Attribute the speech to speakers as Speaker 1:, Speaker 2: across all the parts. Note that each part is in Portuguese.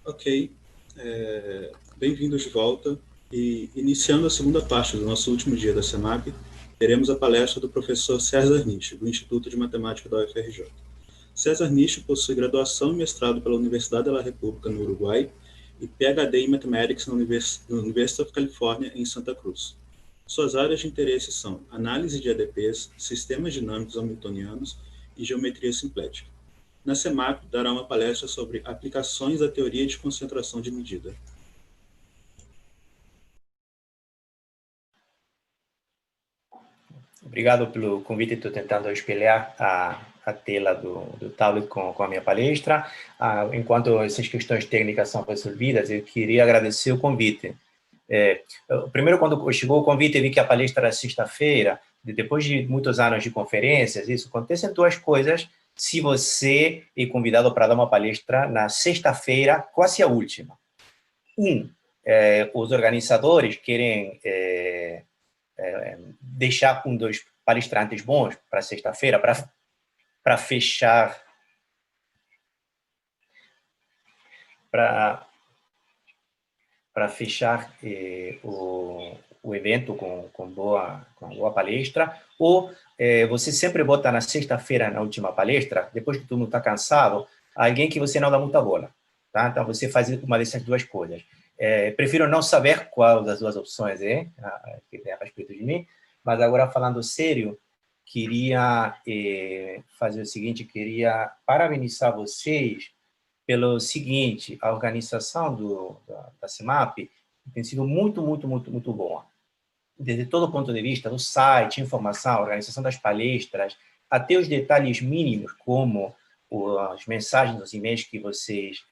Speaker 1: Ok, bem-vindos de volta. E iniciando a segunda parte do nosso último dia da SEMAP, teremos a palestra do professor César Nisch, do Instituto de Matemática da UFRJ. César Nisch possui graduação e mestrado pela Universidade da República no Uruguai e PhD em Mathematics na University of California em Santa Cruz. Suas áreas de interesse são análise de ADPs, sistemas dinâmicos hamiltonianos e geometria simplética. Na SEMAP, dará uma palestra sobre aplicações da teoria de concentração de medida.
Speaker 2: Obrigado pelo convite. Estou tentando espelhar a tela do tablet com a minha palestra. Enquanto essas questões técnicas são resolvidas, eu queria agradecer o convite. Primeiro, quando chegou o convite, eu vi que a palestra era sexta-feira. Depois de muitos anos de conferências, isso acontecem duas coisas se você é convidado para dar uma palestra na sexta-feira, quase a última. Os organizadores querem deixar um dos palestrantes bons para sexta-feira, para fechar o evento com boa palestra, ou você sempre bota na sexta-feira, na última palestra, depois que todo mundo está cansado, alguém que você não dá muita bola. Tá? Então, você faz uma dessas duas coisas. Prefiro não saber qual das duas opções é, que tem a respeito de mim, mas agora, falando sério, queria fazer o seguinte, queria parabenizar vocês pelo seguinte: a organização da SEMAP tem sido muito boa. Desde todo o ponto de vista do site, informação, organização das palestras, até os detalhes mínimos, como as mensagens, os e-mails que vocês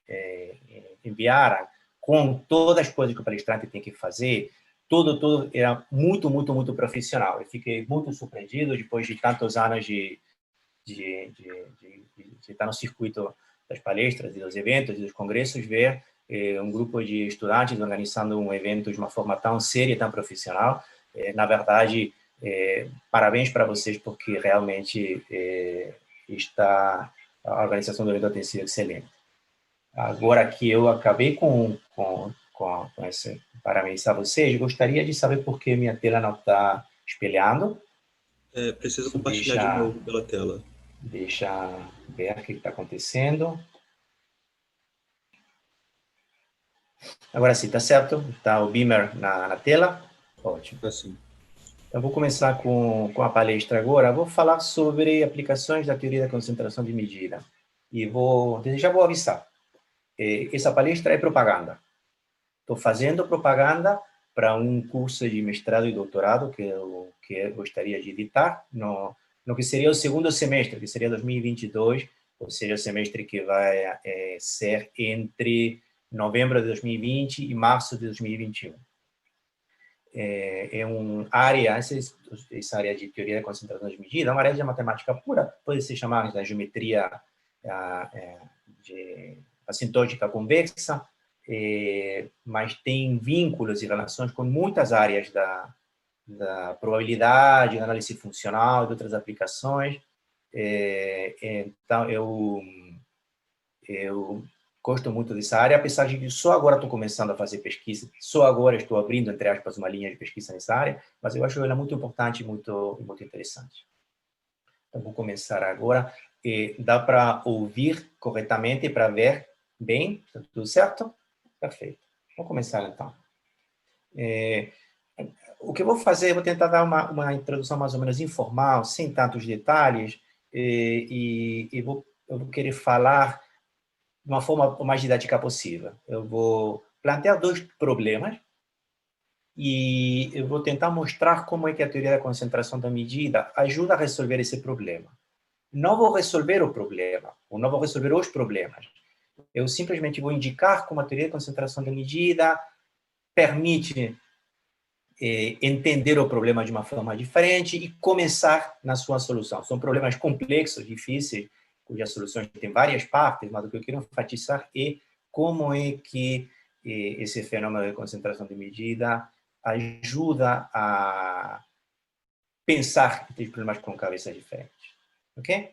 Speaker 2: enviaram, com todas as coisas que o palestrante tem que fazer, tudo era muito profissional. Eu fiquei muito surpreendido depois de tantos anos de estar no circuito das palestras e dos eventos e dos congressos, ver um grupo de estudantes organizando um evento de uma forma tão séria e tão profissional. Na verdade, parabéns para vocês, porque realmente a organização do evento tem sido excelente. Agora que eu acabei com esse parabenizar vocês, gostaria de saber por que minha tela não está espelhando.
Speaker 1: Precisa compartilhar de novo pela tela.
Speaker 2: Deixa ver o que está acontecendo. Agora sim, está certo? Está o Beamer na tela? Ótimo.
Speaker 1: Assim.
Speaker 2: Então, vou começar com a palestra agora. Vou falar sobre aplicações da teoria da concentração de medida. E já vou avisar. Essa palestra é propaganda. Estou fazendo propaganda para um curso de mestrado e doutorado que eu gostaria de editar no que seria o segundo semestre, que seria 2022, ou seja, o semestre que vai ser entre novembro de 2020 e março de 2021. Uma área, essa área de teoria da concentração de medida, é uma área de matemática pura, pode ser chamada de geometria assintótica convexa, mas tem vínculos e relações com muitas áreas da probabilidade, da análise funcional e de outras aplicações. Então, eu gosto muito dessa área, apesar de que só agora estou começando a fazer pesquisa, só agora estou abrindo, entre aspas, uma linha de pesquisa nessa área, mas eu acho ela muito importante e muito interessante. Então, vou começar agora. Dá para ouvir corretamente, para ver bem? Está tudo certo? Perfeito. Vamos começar, então. O que eu vou fazer, eu vou tentar dar uma introdução mais ou menos informal, sem tantos detalhes, e eu vou querer falar de uma forma o mais didática possível. Eu vou plantear dois problemas e eu vou tentar mostrar como é que a teoria da concentração da medida ajuda a resolver esse problema. Não vou resolver o problema, ou não vou resolver os problemas. Eu simplesmente vou indicar como a teoria da concentração da medida permite entender o problema de uma forma diferente e começar na sua solução. São problemas complexos, difíceis, cujas soluções têm várias partes, mas o que eu quero enfatizar é como é que esse fenômeno de concentração de medida ajuda a pensar esses problemas com cabeças diferentes. Ok?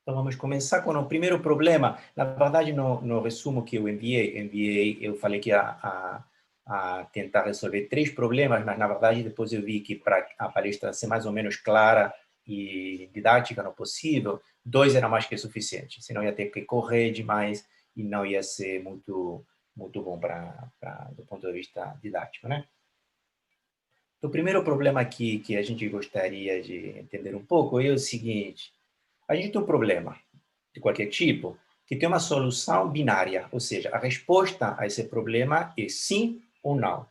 Speaker 2: Então, vamos começar com o primeiro problema. Na verdade, no resumo que eu enviei, eu falei que a tentar resolver 3 problemas, mas, na verdade, depois eu vi que para a palestra ser mais ou menos clara e didática no possível, 2 era mais que suficiente. Senão ia ter que correr demais e não ia ser muito bom do ponto de vista didático, né? O primeiro problema aqui que a gente gostaria de entender um pouco é o seguinte: a gente tem um problema de qualquer tipo que tem uma solução binária, ou seja, a resposta a esse problema é sim ou não,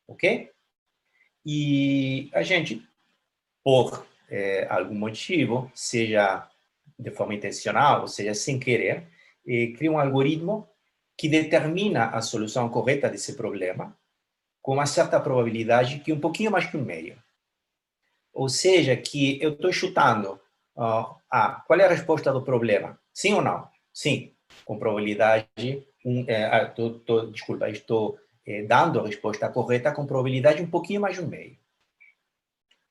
Speaker 2: ok? E a gente, por algum motivo, seja de forma intencional, ou seja, sem querer, cria um algoritmo que determina a solução correta desse problema com uma certa probabilidade que é um pouquinho mais que um meio. Ou seja, que eu estou chutando, qual é a resposta do problema? Sim ou não? Sim, com probabilidade, desculpa, estou dando a resposta correta com probabilidade um pouquinho mais de um meio.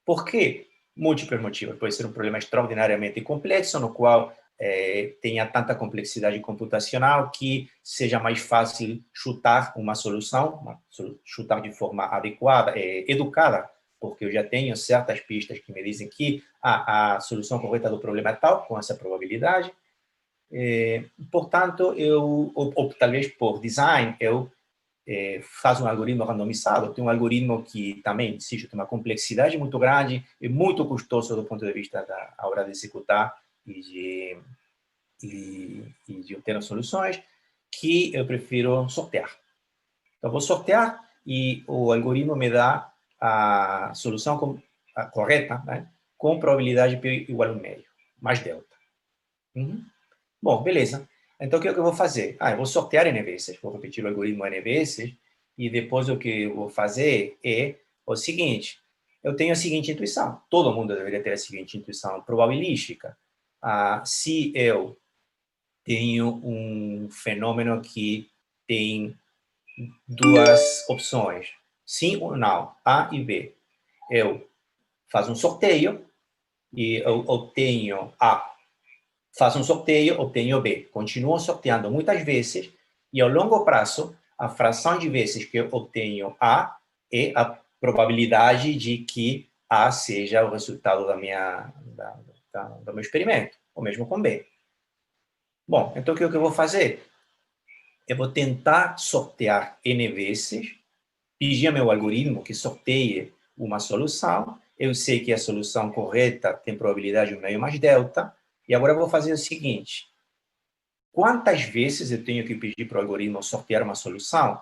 Speaker 2: Por quê? Múltiplos motivos. Pode ser um problema extraordinariamente complexo, no qual tenha tanta complexidade computacional que seja mais fácil chutar uma solução, chutar de forma adequada, educada, porque eu já tenho certas pistas que me dizem que a solução correta do problema é tal, com essa probabilidade. Portanto, ou talvez por design, eu faço um algoritmo randomizado. Tem um algoritmo que também exige uma complexidade muito grande, é muito custoso do ponto de vista da hora de executar e de obter soluções, que eu prefiro sortear. Então, vou sortear e o algoritmo me dá a solução correta, né, com probabilidade P igual a 1 meio, mais delta. Bom, beleza. Então, o que eu vou fazer? Eu vou sortear N vezes, vou repetir o algoritmo N vezes, e depois o que eu vou fazer é o seguinte: eu tenho a seguinte intuição, todo mundo deveria ter a seguinte intuição probabilística. Se eu tenho um fenômeno que tem 2 opções, sim ou não, A e B, eu faço um sorteio e eu obtenho A. Faço um sorteio, obtenho B. Continuo sorteando muitas vezes e, ao longo prazo, a fração de vezes que eu obtenho A é a probabilidade de que A seja o resultado do meu experimento, o mesmo com B. Bom, então o que eu vou fazer? Eu vou tentar sortear N vezes, pedir ao meu algoritmo que sorteie uma solução. Eu sei que a solução correta tem probabilidade 1 meio mais delta. E agora eu vou fazer o seguinte: quantas vezes eu tenho que pedir para o algoritmo sortear uma solução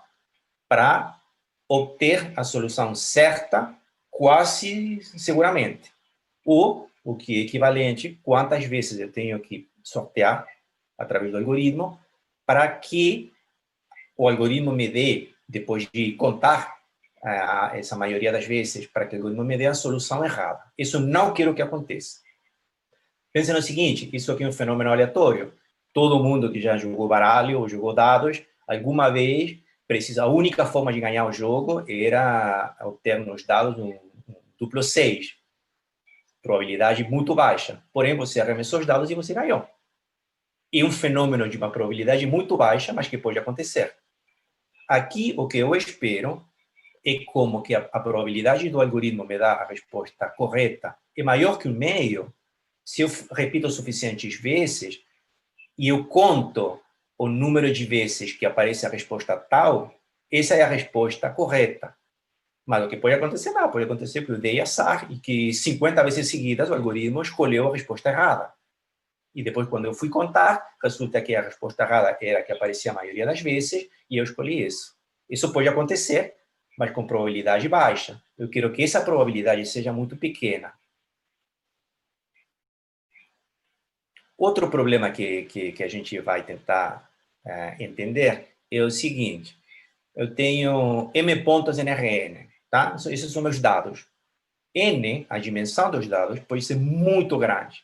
Speaker 2: para obter a solução certa quase seguramente? Ou, o que é equivalente, quantas vezes eu tenho que sortear através do algoritmo para que o algoritmo me dê, depois de contar essa maioria das vezes, para que o algoritmo me dê a solução errada. Isso não quero que aconteça. Pense no seguinte: isso aqui é um fenômeno aleatório. Todo mundo que já jogou baralho ou jogou dados, alguma vez, a única forma de ganhar o jogo era obter nos dados um duplo 6. Probabilidade muito baixa. Porém, você arremessou os dados e você ganhou. É um fenômeno de uma probabilidade muito baixa, mas que pode acontecer. Aqui, o que eu espero é como que a probabilidade do algoritmo me dar a resposta correta é maior que 1 meio. Se eu repito suficientes vezes e eu conto o número de vezes que aparece a resposta tal, essa é a resposta correta. Mas o que pode acontecer? Não, pode acontecer que eu dei azar e que 50 vezes seguidas o algoritmo escolheu a resposta errada. E depois, quando eu fui contar, resulta que a resposta errada era a que aparecia a maioria das vezes e eu escolhi isso. Isso pode acontecer, mas com probabilidade baixa. Eu quero que essa probabilidade seja muito pequena. Outro problema que a gente vai tentar entender é o seguinte: eu tenho M pontos em Rn, tá? Esses são meus dados. N, a dimensão dos dados, pode ser muito grande.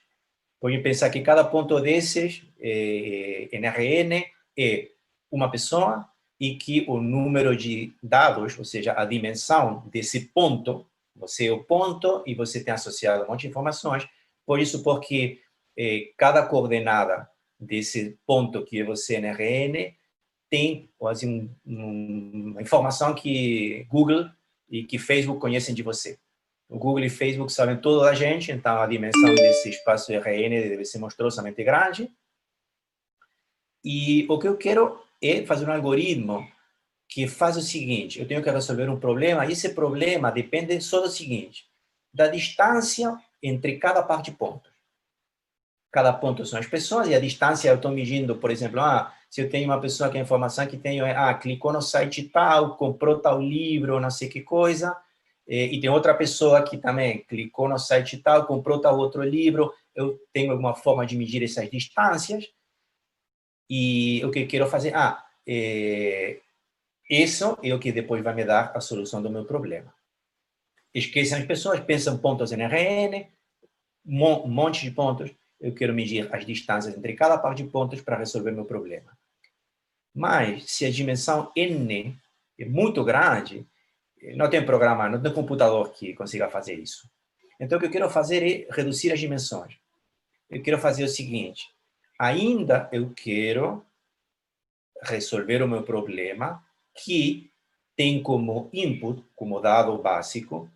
Speaker 2: Pode pensar que cada ponto desses em Rn é uma pessoa e que o número de dados, ou seja, a dimensão desse ponto, você é o ponto e você tem associado um monte de informações, pode supor que cada coordenada desse ponto que você no RN tem assim, uma informação que Google e que Facebook conhecem de você. O Google e Facebook sabem tudo da gente, então a dimensão desse espaço RN deve ser monstruosamente grande. E o que eu quero é fazer um algoritmo que faz o seguinte: eu tenho que resolver um problema, e esse problema depende só do seguinte, da distância entre cada par de pontos. Cada ponto são as pessoas, e a distância eu estou medindo, por exemplo, se eu tenho uma pessoa que a informação que tenho é, clicou no site tal, comprou tal livro, não sei que coisa, e tem outra pessoa que também clicou no site tal, comprou tal outro livro, eu tenho alguma forma de medir essas distâncias, e o que eu quero fazer, isso é o que depois vai me dar a solução do meu problema. Esquecem as pessoas, pensam pontos em RN, um monte de pontos, eu quero medir as distâncias entre cada par de pontos para resolver meu problema. Mas, se a dimensão n é muito grande, não tem programa, não tem computador que consiga fazer isso. Então, o que eu quero fazer é reduzir as dimensões. Eu quero fazer o seguinte, ainda eu quero resolver o meu problema que tem como input, como dado básico,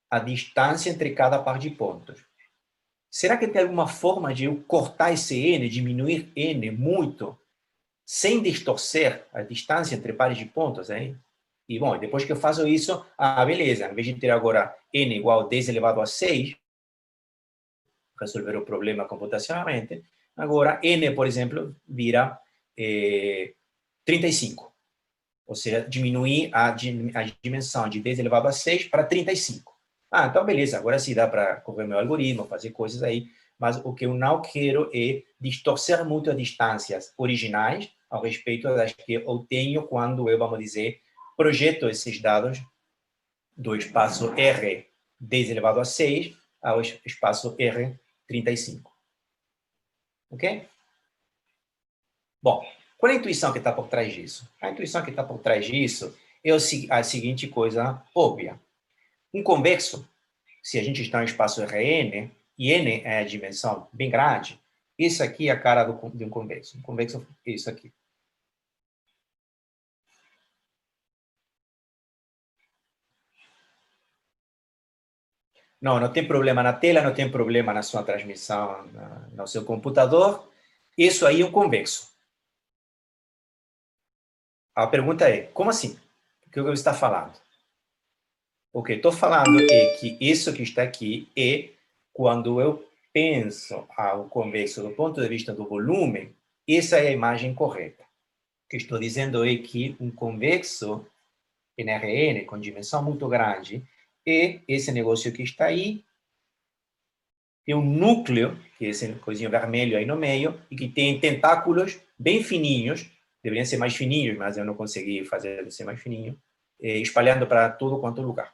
Speaker 2: a distância entre cada par de pontos. Será que tem alguma forma de eu cortar esse n, diminuir n muito, sem distorcer a distância entre pares de pontos, hein? E, bom, depois que eu faço isso, beleza, em vez de ter agora n igual a 10 elevado a 6, resolver o problema computacionalmente, agora n, por exemplo, vira 35. Ou seja, diminuir a dimensão de 10 elevado a 6 para 35. Então beleza, agora sim dá para correr meu algoritmo, fazer coisas aí, mas o que eu não quero é distorcer muito as distâncias originais ao respeito das que eu tenho quando eu, vamos dizer, projeto esses dados do espaço R 10 elevado a 6 ao espaço R 35. Ok? Bom, qual é a intuição que está por trás disso? A intuição que está por trás disso é a seguinte coisa óbvia. Um convexo, se a gente está em espaço Rn, e n é a dimensão bem grande, isso aqui é a cara de um convexo. Um convexo é isso aqui. Não tem problema na tela, não tem problema na sua transmissão no seu computador. Isso aí é um convexo. A pergunta é, como assim? O que você está falando? O que estou falando é que isso que está aqui é quando eu penso ao convexo do ponto de vista do volume, essa é a imagem correta. O que estou dizendo é que um convexo NRN com dimensão muito grande é esse negócio que está aí, tem um núcleo, que é esse coisinho vermelho aí no meio, e que tem tentáculos bem fininhos, deveriam ser mais fininhos, mas eu não consegui fazer ele ser mais fininho, espalhando para todo quanto lugar.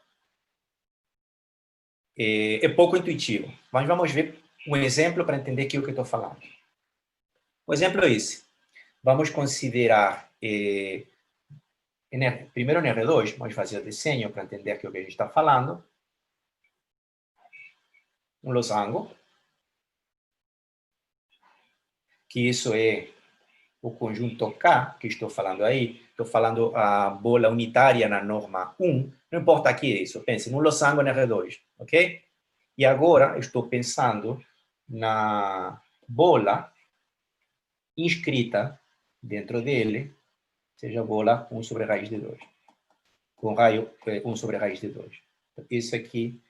Speaker 2: É pouco intuitivo, mas vamos ver um exemplo para entender aqui o que eu estou falando. O exemplo é esse. Vamos considerar, primeiro no R2, vamos fazer o desenho para entender aqui o que a gente está falando. Um losango, que isso é o conjunto K, que estou falando aí, estou falando a bola unitária na norma 1, não importa aqui isso, pense no losango no R2, ok? E agora estou pensando na bola inscrita dentro dele, seja a bola 1 sobre raiz de 2, com raio 1 sobre raiz de 2. Esse aqui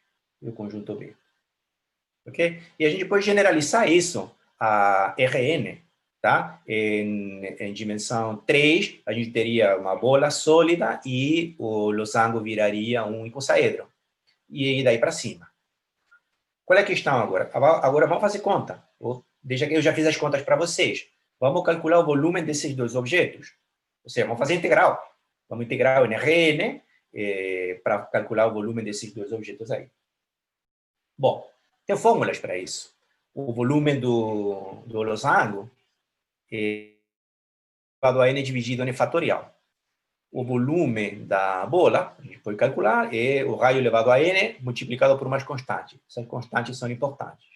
Speaker 2: é o conjunto B. Ok? E a gente pode generalizar isso a Rn, tá? Em dimensão 3, a gente teria uma bola sólida e o losango viraria um icosaedro. E aí daí para cima. Qual é a questão agora? Agora vamos fazer conta. Deixa que eu já fiz as contas para vocês. Vamos calcular o volume desses dois objetos. Ou seja, vamos fazer integral. Vamos integrar o Rn para calcular o volume desses dois objetos aí. Bom, tem fórmulas para isso. O volume do losango é elevado a n dividido n fatorial. O volume da bola, a gente pode calcular, é o raio elevado a n multiplicado por umas constantes. Essas constantes são importantes.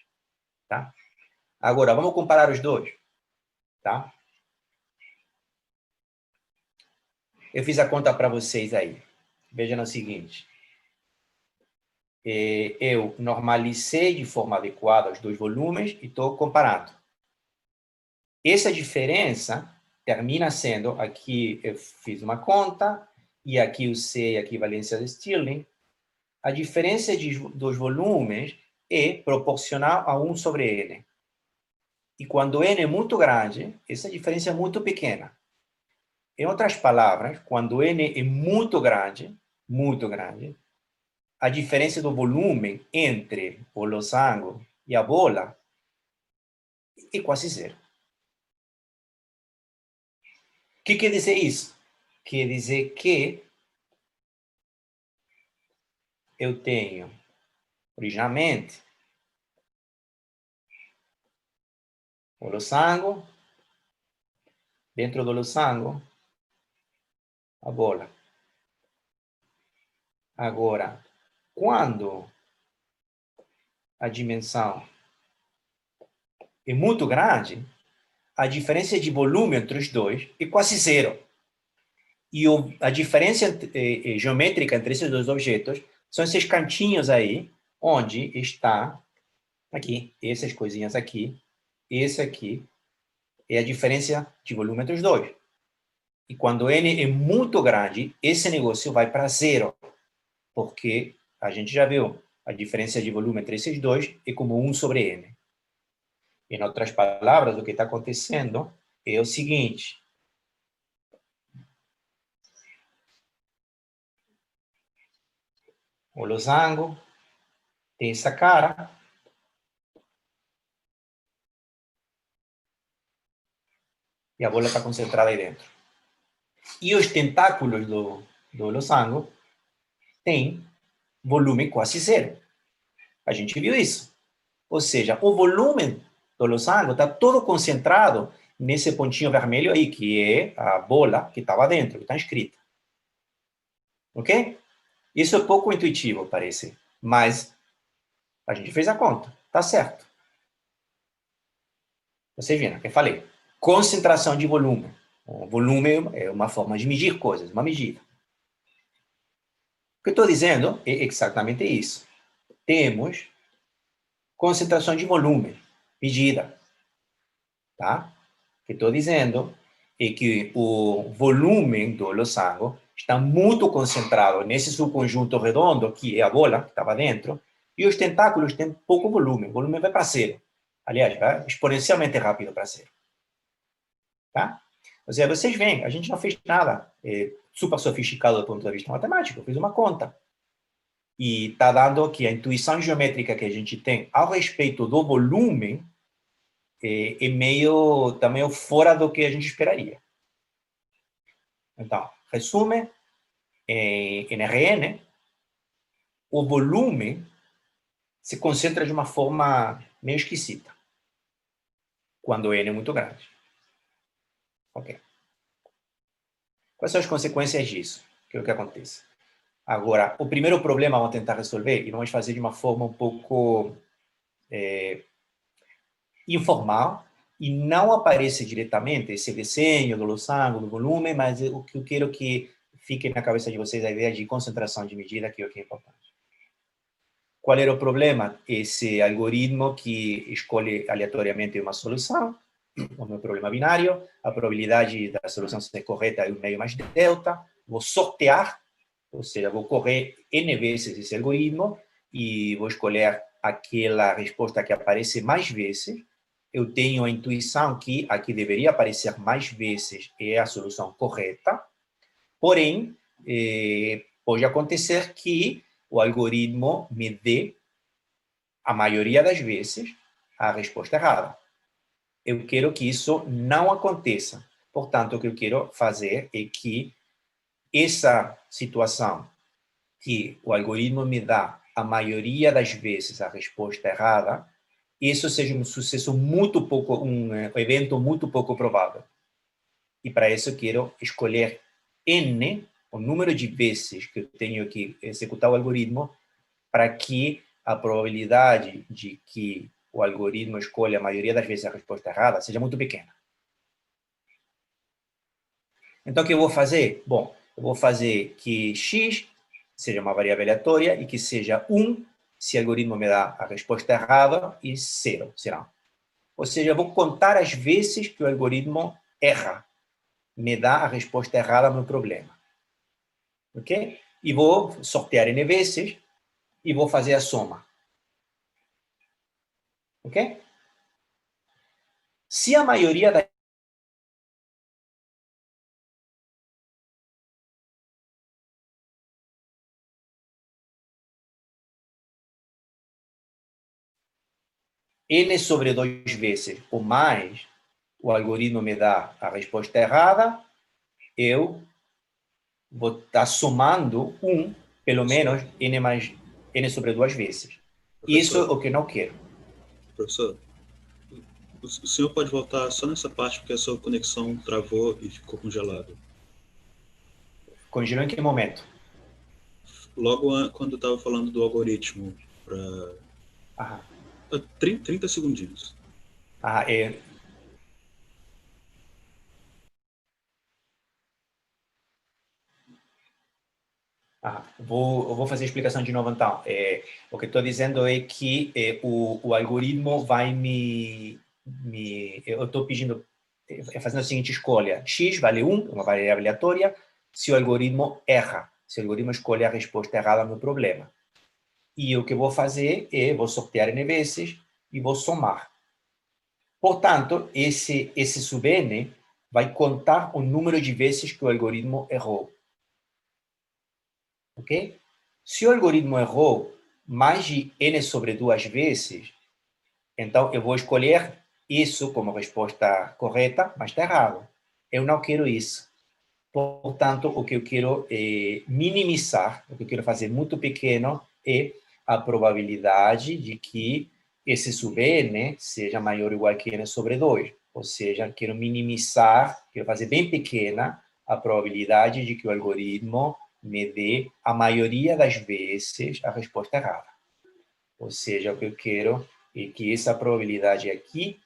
Speaker 2: Tá? Agora, vamos comparar os dois, tá? Eu fiz a conta para vocês aí. Veja o seguinte. Eu normalizei de forma adequada os dois volumes e estou comparando. Essa diferença termina sendo, aqui eu fiz uma conta, e aqui eu sei a equivalência de Stirling. A diferença dos volumes é proporcional a 1 sobre N. E quando N é muito grande, essa diferença é muito pequena. Em outras palavras, quando N é muito grande, a diferença do volume entre o losango e a bola é quase zero. O que quer dizer isso? Quer dizer que eu tenho, originalmente, o losango, dentro do losango, a bola. Agora, quando a dimensão é muito grande, a diferença de volume entre os dois é quase zero. E a diferença geométrica entre esses dois objetos são esses cantinhos aí, onde está, aqui, essas coisinhas aqui, esse aqui, é a diferença de volume entre os dois. E quando N é muito grande, esse negócio vai para zero, porque a gente já viu, a diferença de volume entre esses dois é como 1 sobre N. Em outras palavras, o que está acontecendo é o seguinte. O losango tem essa cara. E a bola está concentrada aí dentro. E os tentáculos do losango têm volume quase zero. A gente viu isso. Ou seja, o volume do losango está todo concentrado nesse pontinho vermelho aí, que é a bola que estava dentro, que está escrita. Ok? Isso é pouco intuitivo, parece. Mas a gente fez a conta. Tá certo. Vocês viram o que eu falei. Concentração de volume. O volume é uma forma de medir coisas, uma medida. O que eu estou dizendo é exatamente isso. Temos concentração de volume, medida. Tá? O que estou dizendo é que o volume do losango está muito concentrado nesse subconjunto redondo, que é a bola que estava dentro, e os tentáculos têm pouco volume. O volume vai para zero. Aliás, vai exponencialmente rápido para zero. Tá? Ou seja, vocês veem, a gente não fez nada super sofisticado do ponto de vista matemático. Eu fiz uma conta. E está dando que a intuição geométrica que a gente tem ao respeito do volume está meio fora do que a gente esperaria. Então, resume, em RN, o volume se concentra de uma forma meio esquisita, quando N é muito grande. Ok. Quais são as consequências disso? O que é o que acontece? Agora, o primeiro problema vamos tentar resolver e vamos fazer de uma forma um pouco informal e não aparece diretamente esse desenho do losango, do volume, mas o que eu quero que fique na cabeça de vocês a ideia de concentração de medida, que é o que é importante. Qual era o problema? Esse algoritmo que escolhe aleatoriamente uma solução, o meu problema binário, a probabilidade da solução ser correta é 1 meio mais delta, vou sortear, ou seja, vou correr N vezes esse algoritmo e vou escolher aquela resposta que aparece mais vezes. Eu tenho a intuição que a que deveria aparecer mais vezes é a solução correta, porém, pode acontecer que o algoritmo me dê, a maioria das vezes, a resposta errada. Eu quero que isso não aconteça. Portanto, o que eu quero fazer é que essa situação que o algoritmo me dá a maioria das vezes a resposta errada, isso seja um sucesso muito pouco, um evento muito pouco provável. E para isso eu quero escolher N, o número de vezes que eu tenho que executar o algoritmo, para que a probabilidade de que o algoritmo escolhe a maioria das vezes a resposta errada, seja muito pequena. Então, o que eu vou fazer? Bom, eu vou fazer que x seja uma variável aleatória e que seja 1 se o algoritmo me dá a resposta errada e 0 será. Ou seja, eu vou contar as vezes que o algoritmo erra, me dá a resposta errada ao meu problema. Ok? E vou sortear N vezes e vou fazer a soma. Ok? Se a maioria das N sobre 2 vezes ou mais, o algoritmo me dá a resposta errada, eu vou estar somando 1, pelo menos, N sobre 2 vezes. Isso é o que eu não quero.
Speaker 1: Professor, o senhor pode voltar só nessa parte porque a sua conexão travou e ficou congelada.
Speaker 2: Congelou em que momento?
Speaker 1: Logo quando eu estava falando do algoritmo,
Speaker 2: Aham.
Speaker 1: 30 segundinhos.
Speaker 2: Ah, eu vou fazer a explicação de novo, então. O que estou dizendo é que o algoritmo vai eu estou pedindo, fazendo a seguinte escolha. X vale 1, uma variável aleatória, se o algoritmo erra, se o algoritmo escolhe a resposta errada no problema. E o que eu vou fazer é, vou sortear N vezes e vou somar. Portanto, esse sub N vai contar o número de vezes que o algoritmo errou. Ok? Se o algoritmo errou mais de N sobre 2 vezes, então eu vou escolher isso como resposta correta, mas está errado. Eu não quero isso. Portanto, o que eu quero é minimizar, o que eu quero fazer muito pequeno é a probabilidade de que esse sub N seja maior ou igual que N sobre 2. Ou seja, quero minimizar, quero fazer bem pequena a probabilidade de que o algoritmo me dê, a maioria das vezes, a resposta errada. Ou seja, o que eu quero é que essa probabilidade aqui,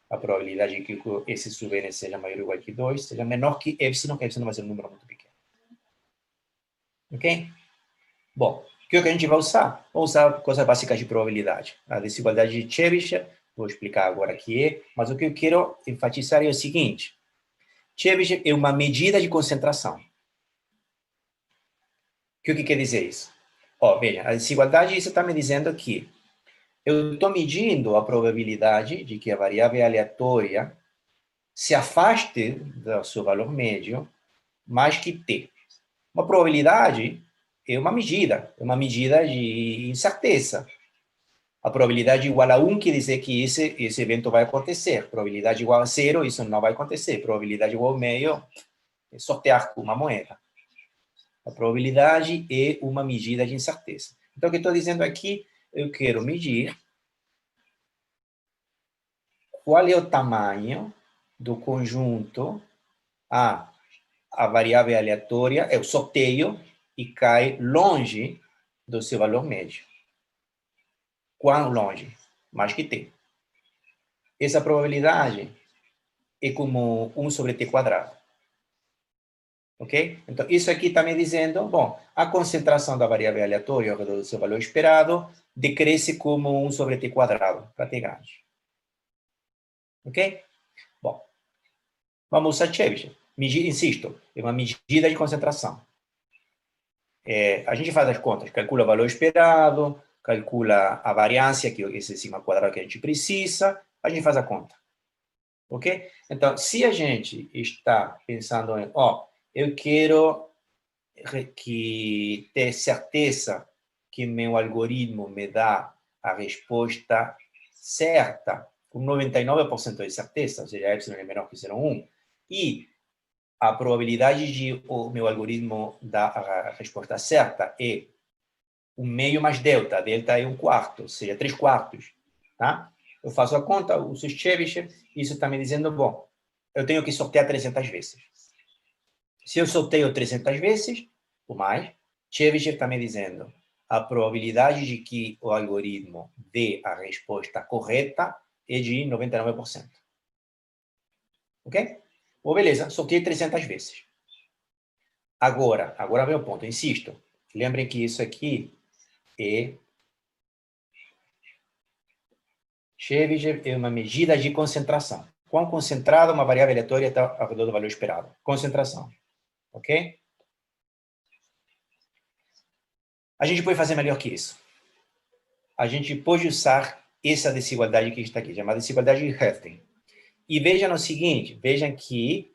Speaker 2: a probabilidade de que esse sub N seja maior ou igual que 2, seja menor que epsilon vai ser um número muito pequeno. Ok? Bom, o que a gente vai usar? Vamos usar coisas básicas de probabilidade. A desigualdade de Chebyshev, vou explicar agora o que é, mas o que eu quero enfatizar é o seguinte. Chebyshev é uma medida de concentração. O que quer dizer isso? Veja, a desigualdade, isso está me dizendo que eu estou medindo a probabilidade de que a variável aleatória se afaste do seu valor médio mais que t. Uma probabilidade é uma medida de incerteza. A probabilidade igual a 1 quer dizer que esse evento vai acontecer. Probabilidade igual a 0, isso não vai acontecer. Probabilidade igual a meio, é sortear com uma moeda. A probabilidade é uma medida de incerteza. Então, o que eu estou dizendo aqui, eu quero medir qual é o tamanho do conjunto a variável aleatória, eu sorteio e cai longe do seu valor médio. Quão longe? Mais que t. Essa probabilidade é como 1 sobre t quadrado. Ok? Então, isso aqui está me dizendo, bom, a concentração da variável aleatória ao redor do seu valor esperado decresce como 1 sobre t quadrado, para t grande. Ok? Bom, vamos usar Chebyshev. Insisto, é uma medida de concentração. A gente faz as contas, calcula o valor esperado, calcula a variância, que é esse sigma quadrado que a gente precisa, a gente faz a conta. Ok? Então, se a gente está pensando em, eu quero ter certeza que meu algoritmo me dá a resposta certa, com 99% de certeza, ou seja, epsilon é menor que 0,1, e a probabilidade de o meu algoritmo dar a resposta certa é 1/2 mais delta. Delta é 1/4, ou seja, 3/4. Tá? Eu faço a conta, uso Chebyshev, isso está me dizendo, bom, eu tenho que sortear 300 vezes. Se eu sorteio 300 vezes, ou mais, Chebyshev está me dizendo, a probabilidade de que o algoritmo dê a resposta correta é de 99%. Ok? Bom, beleza, soltei 300 vezes. Agora vem o ponto, insisto. Lembrem que isso aqui é Chebyshev é uma medida de concentração. Quão concentrada uma variável aleatória está ao redor do valor esperado? Concentração. Ok? A gente pode fazer melhor que isso. A gente pode usar essa desigualdade que está aqui, chamada desigualdade de Hefting. E vejam o seguinte, vejam que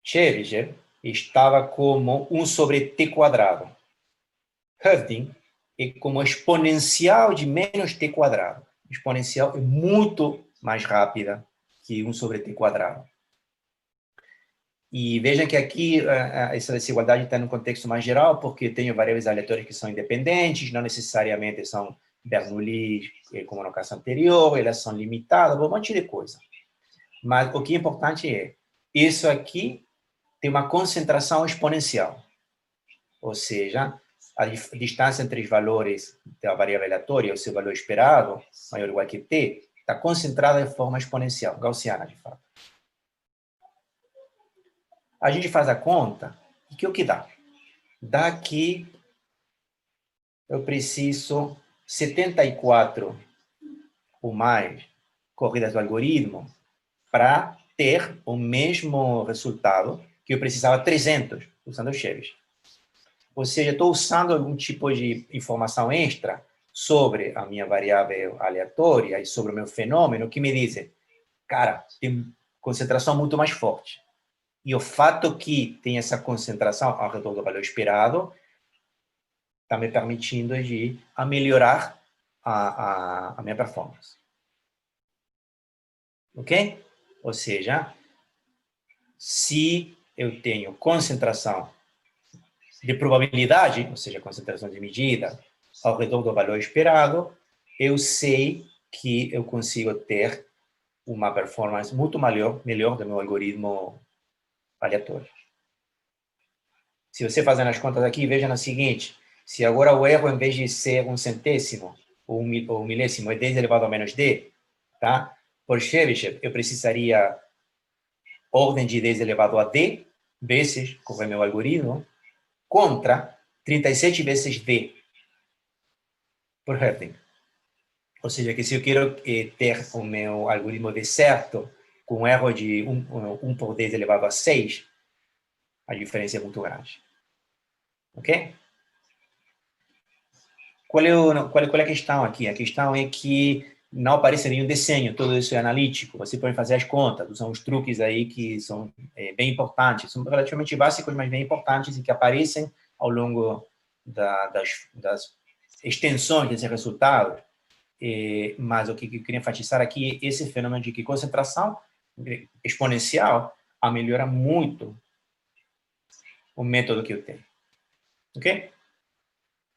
Speaker 2: Chebyshev estava como 1 sobre t quadrado. Hefting é como exponencial de menos t quadrado. Exponencial é muito mais rápida que 1 sobre t quadrado. E vejam que aqui essa desigualdade está no contexto mais geral, porque tenho variáveis aleatórias que são independentes, não necessariamente são Bernoulli, como no caso anterior, elas são limitadas, um monte de coisa. Mas o que é importante é, isso aqui tem uma concentração exponencial. Ou seja, a distância entre os valores da variável aleatória e o seu valor esperado, maior ou igual que t, está concentrada de forma exponencial, gaussiana, de fato. A gente faz a conta, e que o que dá? Dá que eu preciso 74 ou mais corridas do algoritmo para ter o mesmo resultado que eu precisava 300 usando o Chebyshev. Ou seja, estou usando algum tipo de informação extra sobre a minha variável aleatória e sobre o meu fenômeno que me dizem, cara, tem concentração muito mais forte. E o fato que tem essa concentração ao redor do valor esperado está me permitindo de melhorar a minha performance. Ok? Ou seja, se eu tenho concentração de probabilidade, ou seja, concentração de medida, ao redor do valor esperado, eu sei que eu consigo ter uma performance muito melhor do meu algoritmo aleatório. Se você fazer as contas aqui, veja no seguinte, se agora o erro, em vez de ser 1 centésimo ou 1 milésimo, é 10 elevado a menos d, tá? Por Chebyshev, eu precisaria ordem de 10 elevado a d vezes, como é meu algoritmo, contra 37 vezes d por Hefting. Ou seja, que se eu quero ter o meu algoritmo de certo com um erro de 1 por 10 elevado a 6, a diferença é muito grande. Ok? Qual é a questão aqui? A questão é que não aparece nenhum desenho, tudo isso é analítico. Você pode fazer as contas, são os truques aí que são bem importantes. São relativamente básicos, mas bem importantes e que aparecem ao longo das extensões desse resultado. Mas o que eu queria enfatizar aqui é esse fenômeno de que concentração exponencial melhora muito o método que eu tenho. Ok?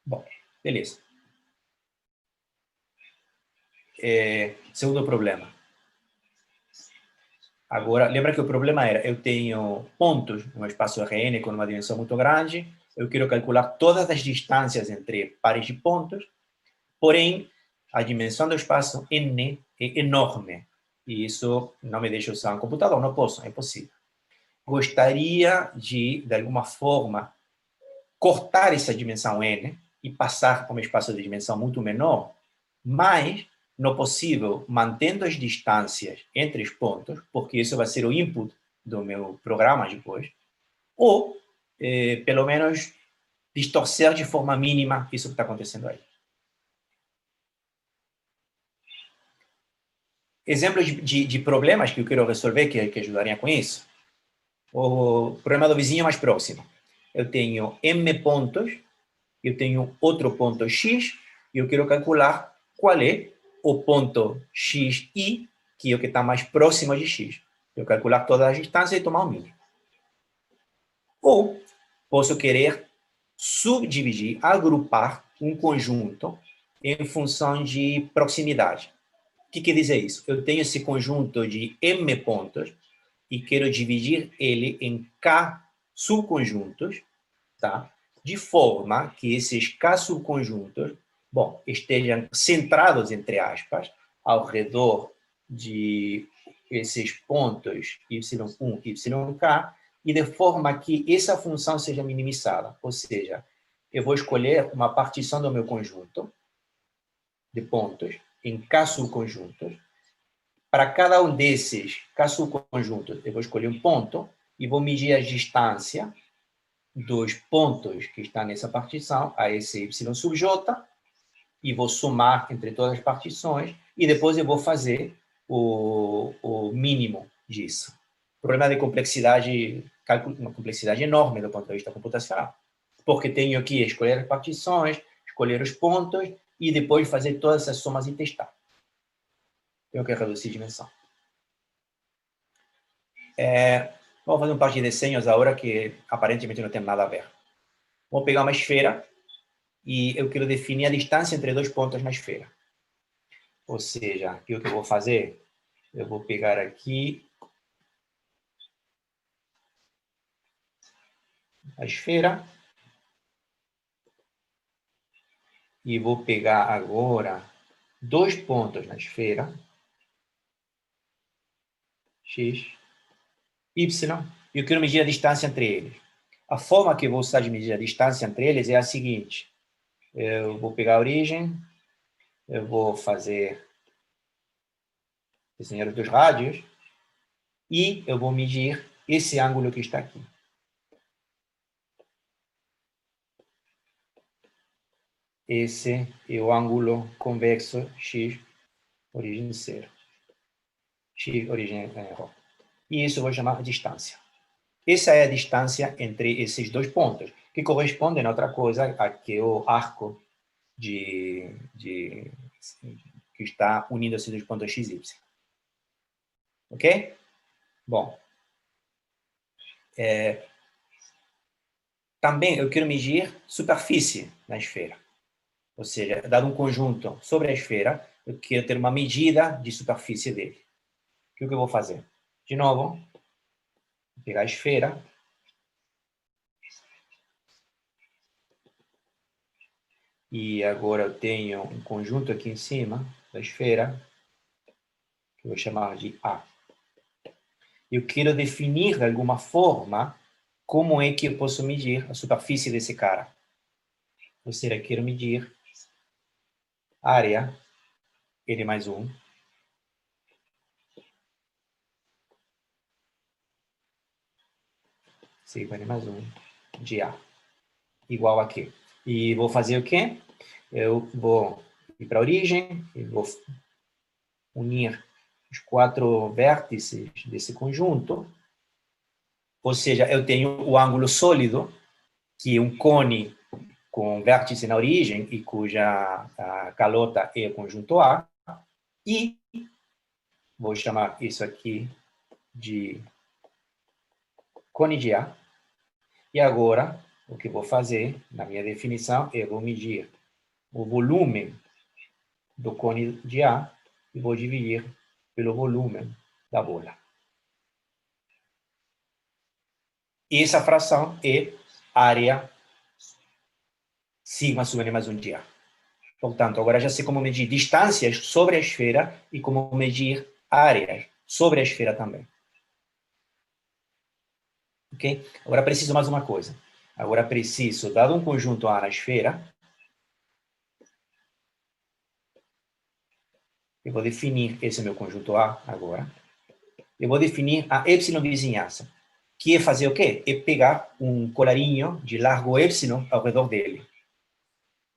Speaker 2: Bom, beleza. Segundo problema. Agora, lembra que o problema era, eu tenho pontos no espaço Rn com uma dimensão muito grande, eu quero calcular todas as distâncias entre pares de pontos, porém, a dimensão do espaço N é enorme, e isso não me deixa usar um computador, não posso, é impossível. Gostaria de alguma forma, cortar essa dimensão N e passar para um espaço de dimensão muito menor, mas no possível, mantendo as distâncias entre os pontos, porque isso vai ser o input do meu programa depois, ou, pelo menos, distorcer de forma mínima isso que está acontecendo aí. Exemplos de problemas que eu quero resolver, que ajudariam com isso. O problema do vizinho mais próximo. Eu tenho m pontos, eu tenho outro ponto x, e eu quero calcular qual é o ponto xi, que é o que está mais próximo de x. Eu calcular todas as distâncias e tomar o mínimo. Ou posso querer subdividir, agrupar um conjunto em função de proximidade. O que quer dizer isso? Eu tenho esse conjunto de m pontos e quero dividir ele em k subconjuntos, tá? de forma que esses K subconjuntos, bom, estejam centrados, entre aspas, ao redor de esses pontos y1, yk, e de forma que essa função seja minimizada. Ou seja, eu vou escolher uma partição do meu conjunto de pontos em K subconjuntos. Para cada um desses K subconjuntos, eu vou escolher um ponto e vou medir a distância dos pontos que estão nessa partição a esse y sub j, e vou somar entre todas as partições, e depois eu vou fazer o mínimo disso. Problema de complexidade, cálculo, uma complexidade enorme do ponto de vista computacional, porque tenho que escolher as partições, escolher os pontos, e depois fazer todas essas somas e testar. Tenho que reduzir a dimensão. Vou fazer um par de desenhos agora que aparentemente não tem nada a ver. Vou pegar uma esfera e eu quero definir a distância entre dois pontos na esfera. Ou seja, aqui o que eu vou fazer, eu vou pegar aqui a esfera e vou pegar agora dois pontos na esfera, x, y, e eu quero medir a distância entre eles. A forma que eu vou usar de medir a distância entre eles é a seguinte: eu vou pegar a origem, eu vou fazer desenhar os dois rádios e eu vou medir esse ângulo que está aqui. Esse é o ângulo convexo x, origem 0. X, origem ρ. E isso eu vou chamar de distância. Essa é a distância entre esses dois pontos, que correspondem a outra coisa, a que é o arco que está unindo esses dois pontos x e y. Ok? Bom. Também eu quero medir superfície na esfera. Ou seja, dado um conjunto sobre a esfera, eu quero ter uma medida de superfície dele. O que eu vou fazer? De novo, vou pegar a esfera. E agora eu tenho um conjunto aqui em cima da esfera, que eu vou chamar de A. Eu quero definir, de alguma forma, como é que eu posso medir a superfície desse cara. Ou seja, eu quero medir a área, N mais 1, sigma N mais 1, de A, igual a quê? E vou fazer o quê? Eu vou ir para a origem, e vou unir os 4 vértices desse conjunto. Ou seja, eu tenho o ângulo sólido, que é um cone com vértice na origem e cuja calota é o conjunto A. E vou chamar isso aqui de cone de A. E agora, o que vou fazer, na minha definição, eu vou medir o volume do cone de A e vou dividir pelo volume da bola. E essa fração é área sigma sub N mais 1 de A. Portanto, agora já sei como medir distâncias sobre a esfera e como medir áreas sobre a esfera também. Ok? Agora preciso mais uma coisa. Agora preciso, dado um conjunto A na esfera, eu vou definir esse meu conjunto A agora. Eu vou definir a epsilon vizinhança, que é fazer o quê? É pegar um colarinho de largo epsilon ao redor dele.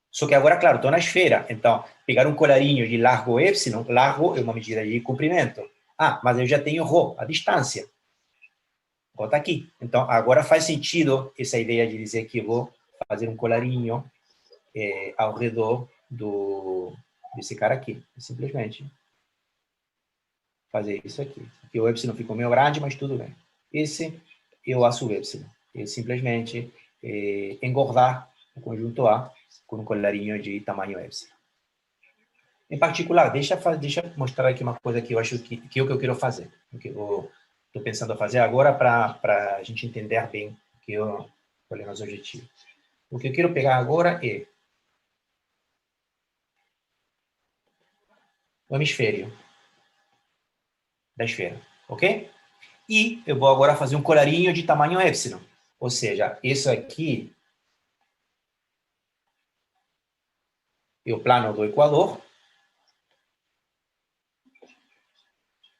Speaker 2: Só que agora, claro, estou na esfera, então, pegar um colarinho de largo epsilon, largo é uma medida de comprimento. Ah, mas eu já tenho ρ, a distância. Rho está aqui. Então, agora faz sentido essa ideia de dizer que eu vou fazer um colarinho ao redor desse cara aqui. Simplesmente fazer isso aqui. Aqui o epsilon ficou meio grande, mas tudo bem. Esse é o A sub epsilon. É simplesmente engordar o conjunto A com um colarinho de tamanho epsilon. Em particular, deixa eu mostrar aqui uma coisa que eu acho que é o que eu quero fazer. O que eu estou pensando a fazer agora para a gente entender bem qual é o nosso objetivo. O que eu quero pegar agora é o hemisfério da esfera, ok? E eu vou agora fazer um colarinho de tamanho epsilon. Ou seja, isso aqui é o plano do Equador.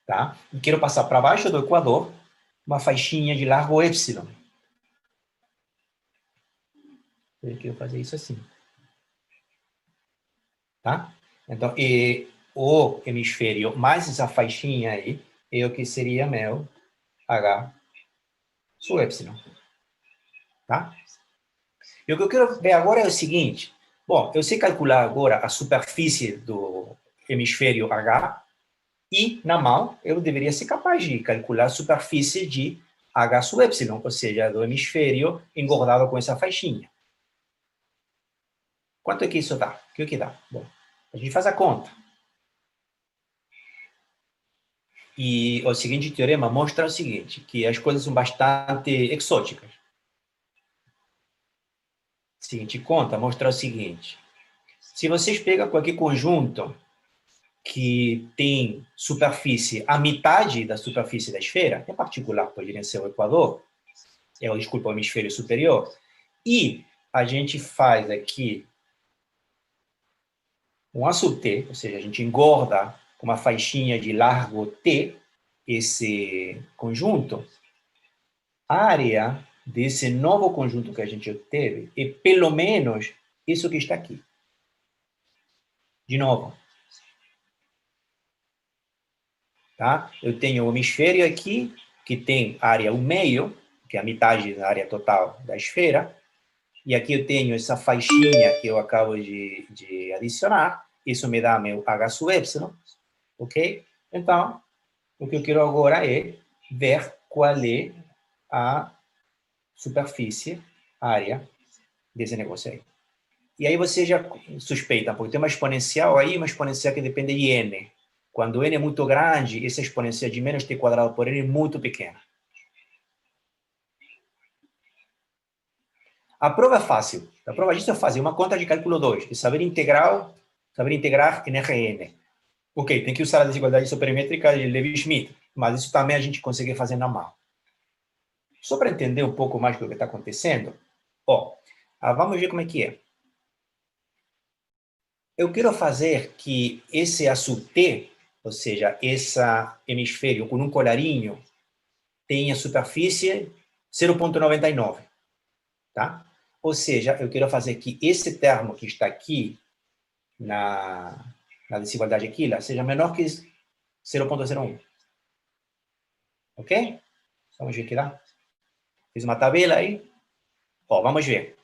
Speaker 2: Tá? E quero passar para baixo do Equador uma faixinha de largo epsilon. Eu quero fazer isso assim. Tá? Então, o hemisfério mais essa faixinha aí é o que seria meu H sub epsilon. Tá? E o que eu quero ver agora é o seguinte. Bom, eu sei calcular agora a superfície do hemisfério H e, na mão, eu deveria ser capaz de calcular a superfície de H sub epsilon, ou seja, do hemisfério engordado com essa faixinha. Quanto é que isso dá? O que dá? Bom, a gente faz a conta. E o seguinte teorema mostra o seguinte, que as coisas são bastante exóticas. A seguinte conta mostra o seguinte. Se vocês pegam qualquer conjunto que tem superfície, a metade da superfície da esfera, em particular poderia ser o Equador, desculpa, o hemisfério superior, e a gente faz aqui um A sub t, ou seja, a gente engorda com uma faixinha de largo t esse conjunto, a área desse novo conjunto que a gente obteve é pelo menos isso que está aqui. De novo. Tá? Eu tenho o hemisfério aqui, que tem área 1/2, que é a metade da área total da esfera, e aqui eu tenho essa faixinha que eu acabo de adicionar, isso me dá meu H sub epsilon, ok? Então, o que eu quero agora é ver qual é a superfície, a área desse negócio aí. E aí você já suspeita, porque tem uma exponencial aí, uma exponencial que depende de n. Quando n é muito grande, essa exponencial de menos t quadrado por n é muito pequena. A prova é fácil. A prova disso é fazer uma conta de cálculo 2, de saber integrar em Rn. Ok, tem que usar a desigualdade supermétrica de Levi-Schmidt, mas isso também a gente consegue fazer na mão. Só para entender um pouco mais do que está acontecendo, vamos ver como é que é. Eu quero fazer que esse A sub t, ou seja, esse hemisfério com um colarinho, tenha superfície 0,99, tá? Ou seja, eu quero fazer que esse termo que está aqui na desigualdade aqui, seja menor que 0,01. Ok? Vamos ver aqui lá. Fiz uma tabela aí. Vamos ver.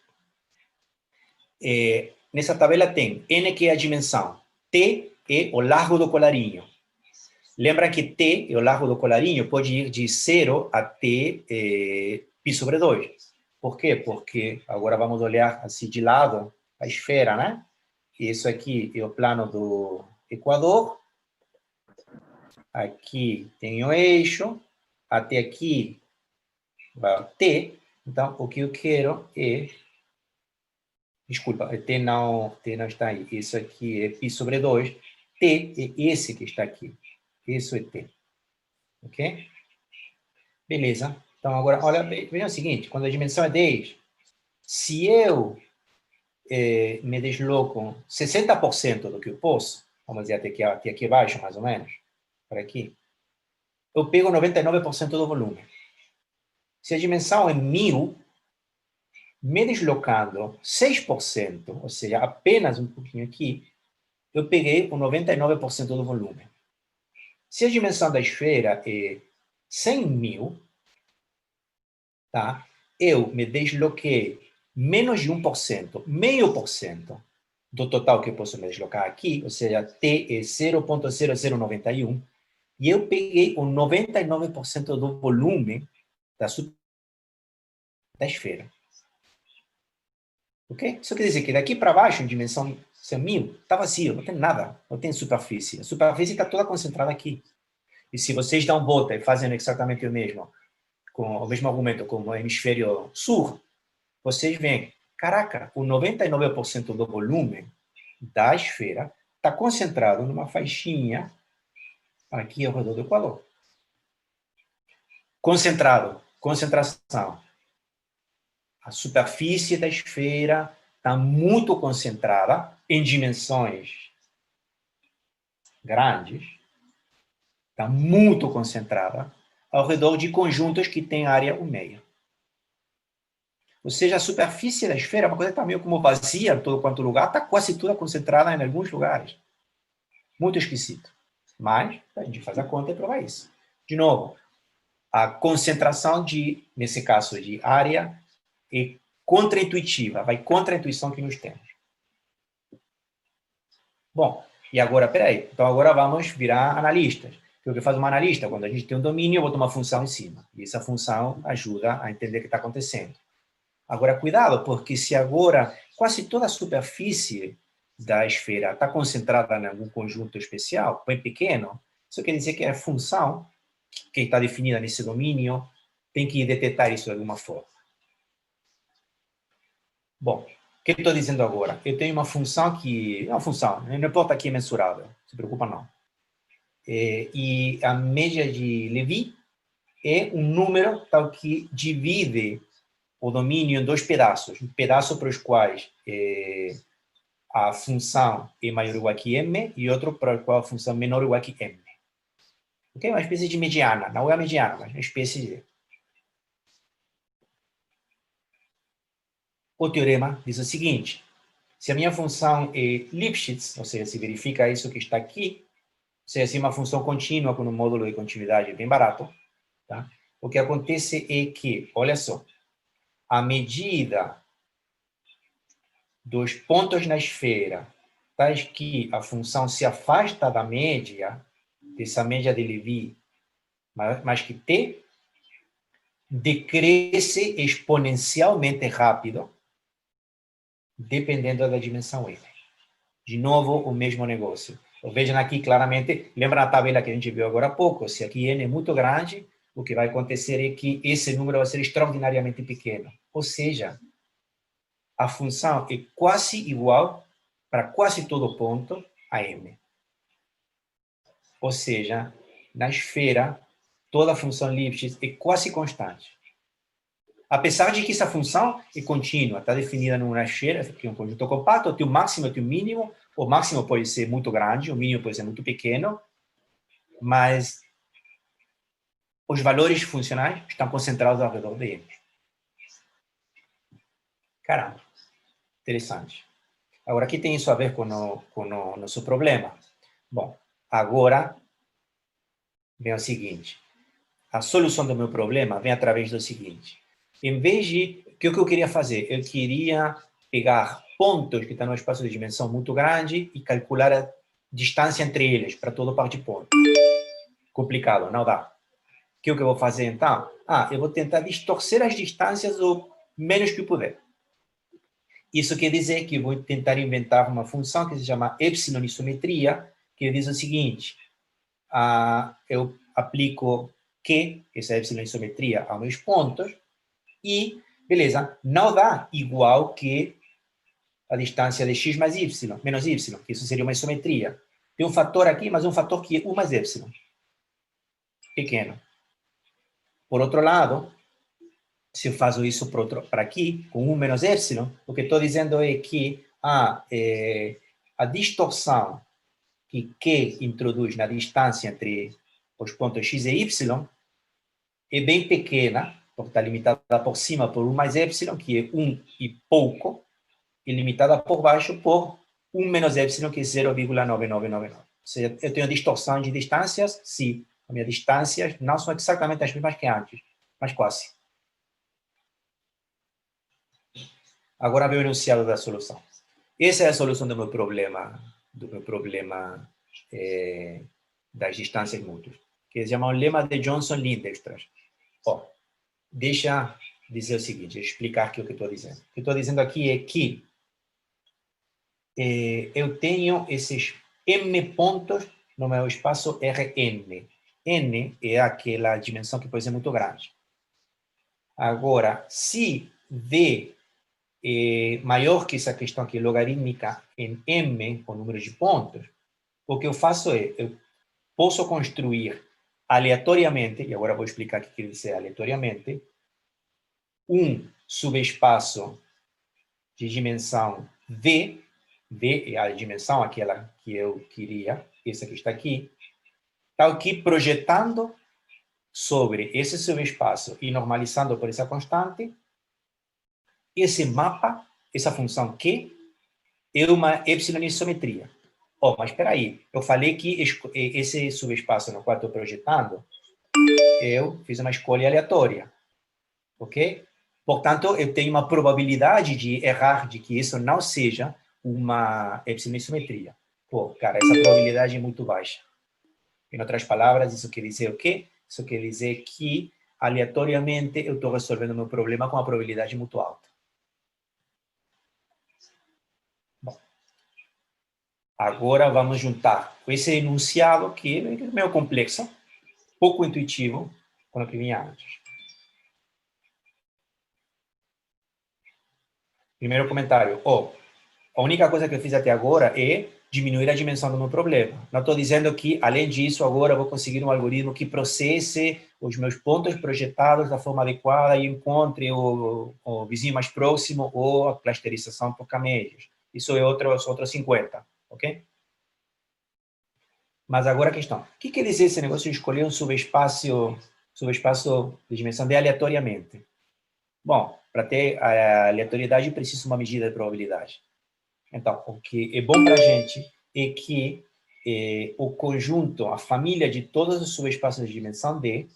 Speaker 2: Nessa tabela tem n, que é a dimensão. T é o largo do colarinho. Lembra que t, o largo do colarinho, pode ir de 0 até π sobre 2. Por quê? Porque agora vamos olhar assim de lado a esfera, né? Isso aqui é o plano do Equador. Aqui tem o eixo. Até aqui vai t. Então, o que eu quero é... Desculpa, t não está aí. Isso aqui é π sobre 2. T é esse que está aqui. Isso é t. Ok? Beleza. Então, agora, olha, veja o seguinte. Quando a dimensão é 10, se eu me desloco 60% do que eu posso, vamos dizer até aqui abaixo, mais ou menos, por aqui, eu pego 99% do volume. Se a dimensão é 1000, me deslocando 6%, ou seja, apenas um pouquinho aqui, eu peguei o 99% do volume. Se a dimensão da esfera é 100.000, tá? Eu me desloquei menos de 1%, meio por cento do total que eu posso me deslocar aqui, ou seja, t é 0,0091, e eu peguei o 99% do volume da esfera. Ok? Isso quer dizer que daqui para baixo, em dimensão 100.000, está vazio, não tem nada, não tem superfície. A superfície está toda concentrada aqui. E se vocês dão volta e fazem exatamente o mesmo, com o mesmo argumento como o hemisfério sul, vocês veem, caraca, o 99% do volume da esfera está concentrado numa faixinha aqui ao redor do Equador. Concentrado, concentração. A superfície da esfera está muito concentrada em dimensões grandes, está muito concentrada ao redor de conjuntos que têm área 1/6. Ou seja, a superfície da esfera é uma coisa que está meio como vazia em todo quanto lugar, está quase toda concentrada em alguns lugares. Muito esquisito. Mas a gente faz a conta e prova isso. De novo, a concentração nesse caso, de área é contraintuitiva, vai contra a intuição que nós temos. Bom, e agora, peraí, então agora vamos virar analistas. O que faz um analista? Quando a gente tem um domínio, eu boto uma função em cima. E essa função ajuda a entender o que está acontecendo. Agora, cuidado, porque se agora quase toda a superfície da esfera está concentrada em algum conjunto especial, bem pequeno, isso quer dizer que a função que está definida nesse domínio tem que detectar isso de alguma forma. Bom, o que eu estou dizendo agora? Eu tenho uma função que... Não importa que é mensurável, não se preocupa não. E a média de Lévy é um número tal que divide o domínio em dois pedaços. Um pedaço para os quais a função é maior ou igual que m e outro para o qual a função é menor ou igual que m. Okay? Uma espécie de mediana. Não é a mediana, mas uma espécie de... O teorema diz o seguinte: se a minha função é Lipschitz, ou seja, se verifica isso que está aqui, ou seja, se é uma função contínua com um módulo de continuidade bem barato, tá? O que acontece é que, olha só, à medida dos pontos na esfera, tais que a função se afasta da média, dessa média de Lévy, mas que t, decresce exponencialmente rápido, dependendo da dimensão m. De novo, o mesmo negócio. Vejam aqui claramente, lembra a tabela que a gente viu agora há pouco, se aqui n é muito grande, o que vai acontecer é que esse número vai ser extraordinariamente pequeno. Ou seja, a função é quase igual para quase todo ponto a m. Ou seja, na esfera, toda a função Lipschitz é quase constante. Apesar de que essa função é contínua, está definida numa esfera, que é um conjunto compacto, tem o máximo e tem o mínimo. O máximo pode ser muito grande, o mínimo pode ser muito pequeno, mas os valores funcionais estão concentrados ao redor de m. Caramba, interessante. Agora, o que tem isso a ver com o nosso problema? Bom, agora vem o seguinte. A solução do meu problema vem através do seguinte. Em vez de... O que eu queria fazer? Eu queria pegar pontos que estão num espaço de dimensão muito grande e calcular a distância entre eles, para toda parte de ponto. Complicado, não dá. O que eu vou fazer, então? Eu vou tentar distorcer as distâncias o menos que eu puder. Isso quer dizer que eu vou tentar inventar uma função que se chama epsilon isometria, que diz o seguinte. Eu aplico Q, essa epsilon isometria, aos meus pontos, e, beleza, não dá igual que a distância de x mais y, menos y, que isso seria uma isometria. Tem um fator aqui, mas um fator que é 1 mais epsilon. Pequeno. Por outro lado, se eu faço isso para aqui, com 1 menos epsilon, o que estou dizendo é que a distorção que Q introduz na distância entre os pontos x e y é bem pequena, porque está limitada por cima por 1 mais epsilon, que é 1 e pouco, e limitada por baixo por 1 menos epsilon, que é 0,9999. Ou seja, eu tenho distorção de distâncias, sim. As minhas distâncias não são exatamente as mesmas que antes, mas quase. Agora vem o enunciado da solução. Essa é a solução do meu problema das distâncias mútuas, que se chama o lema de Johnson-Lindström. Deixa eu dizer o seguinte, explicar aqui o que estou dizendo. O que estou dizendo aqui é que eu tenho esses m pontos no meu espaço Rn. N é aquela dimensão que pode ser muito grande. Agora, se V maior que essa questão aqui logarítmica em m, o número de pontos, o que eu faço é, eu posso construir aleatoriamente, e agora vou explicar o que quer dizer aleatoriamente, um subespaço de dimensão V, V é a dimensão aquela que eu queria, essa que está aqui, projetando sobre esse subespaço e normalizando por essa constante, esse mapa, essa função Q, é uma epsilon-isometria. Oh, mas espera aí, eu falei que esse subespaço no qual estou projetando, eu fiz uma escolha aleatória, ok? Portanto, eu tenho uma probabilidade de errar, de que isso não seja uma epsilon-isometria. Pô, cara, essa probabilidade é muito baixa. Em outras palavras, isso quer dizer o quê? Isso quer dizer que, aleatoriamente, eu estou resolvendo o meu problema com uma probabilidade muito alta. Bom, agora vamos juntar com esse enunciado, que é meio complexo, pouco intuitivo, com o que vinha antes. Primeiro comentário. A única coisa que eu fiz até agora é diminuir a dimensão do meu problema. Não estou dizendo que, além disso, agora eu vou conseguir um algoritmo que processe os meus pontos projetados da forma adequada e encontre o vizinho mais próximo ou a clusterização por camelhos. Isso é outros 50, ok? Mas agora a questão. O que quer dizer esse negócio de escolher um subespaço de dimensão D aleatoriamente? Bom, para ter a aleatoriedade, precisa uma medida de probabilidade. Então, o que é bom para a gente é que o conjunto, a família de todos os subespaços de dimensão D,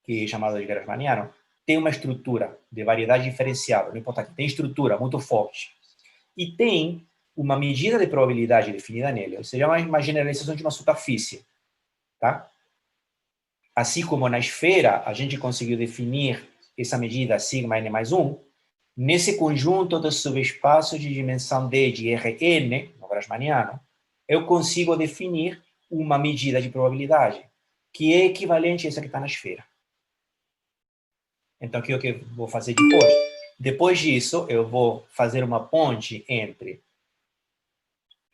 Speaker 2: que é chamado de Grassmanniano, tem uma estrutura de variedade diferenciável, não importa que tem estrutura muito forte, e tem uma medida de probabilidade definida nele, ou seja, uma generalização de uma superfície. Tá? Assim como na esfera, a gente conseguiu definir essa medida sigma n mais 1, nesse conjunto de subespaços de dimensão D de Rn, no Grassmanniano, eu consigo definir uma medida de probabilidade, que é equivalente a essa que está na esfera. Então, o que eu vou fazer depois? Depois disso, eu vou fazer uma ponte entre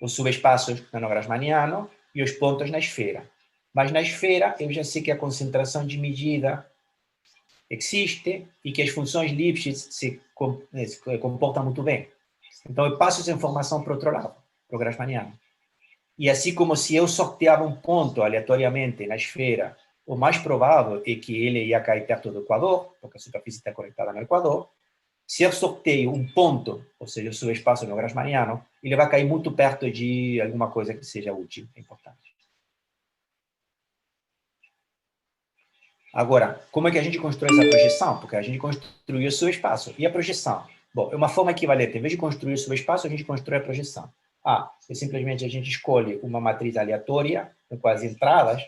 Speaker 2: os subespaços no Grassmanniano e os pontos na esfera. Mas na esfera, eu já sei que a concentração de medida existe e que as funções Lipschitz se comportam muito bem. Então, eu passo essa informação para o outro lado, para o Grassmanniano. E assim como se eu sorteava um ponto aleatoriamente na esfera, o mais provável é que ele ia cair perto do Equador, porque a superfície está conectada no Equador. Se eu sorteio um ponto, ou seja, o subespaço no Grassmanniano, ele vai cair muito perto de alguma coisa que seja útil, importante. Agora, como é que a gente constrói essa projeção? Porque a gente construiu o subespaço. E a projeção? Bom, é uma forma equivalente. Em vez de construir o subespaço, a gente constrói a projeção. Simplesmente a gente escolhe uma matriz aleatória, com as entradas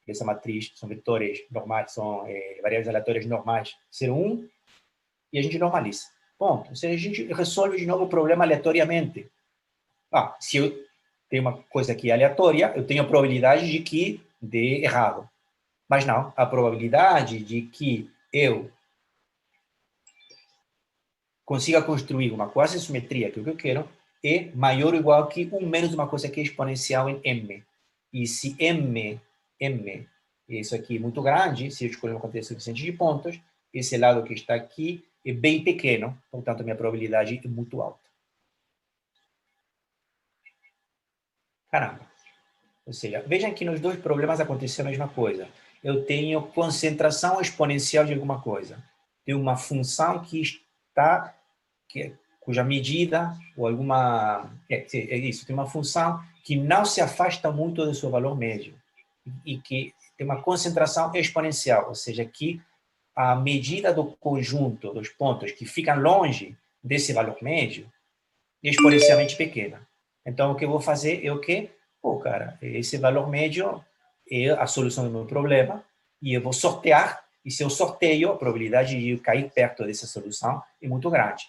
Speaker 2: dessa matriz são vetores normais, são variáveis aleatórias normais, 0, 1, e a gente normaliza. Ponto. Ou seja, a gente resolve de novo o problema aleatoriamente. Se eu tenho uma coisa aqui aleatória, eu tenho a probabilidade de que dê errado. Mas não, a probabilidade de que eu consiga construir uma quase simetria, que é o que eu quero, é maior ou igual que 1 menos uma coisa que é exponencial em m. E se m, isso aqui é muito grande, se eu escolher uma quantidade suficiente de pontos, esse lado que está aqui é bem pequeno, portanto, a minha probabilidade é muito alta. Caramba. Ou seja, vejam que nos dois problemas aconteceu a mesma coisa. Eu tenho concentração exponencial de alguma coisa. Tem uma função que está, cuja medida, ou alguma... É isso, tem uma função que não se afasta muito do seu valor médio. E que tem uma concentração exponencial, ou seja, que a medida do conjunto dos pontos que ficam longe desse valor médio é exponencialmente pequena. Então, o que eu vou fazer é o quê? Cara, esse valor médio é a solução do meu problema e eu vou sortear, e se eu sorteio, a probabilidade de eu cair perto dessa solução é muito grande.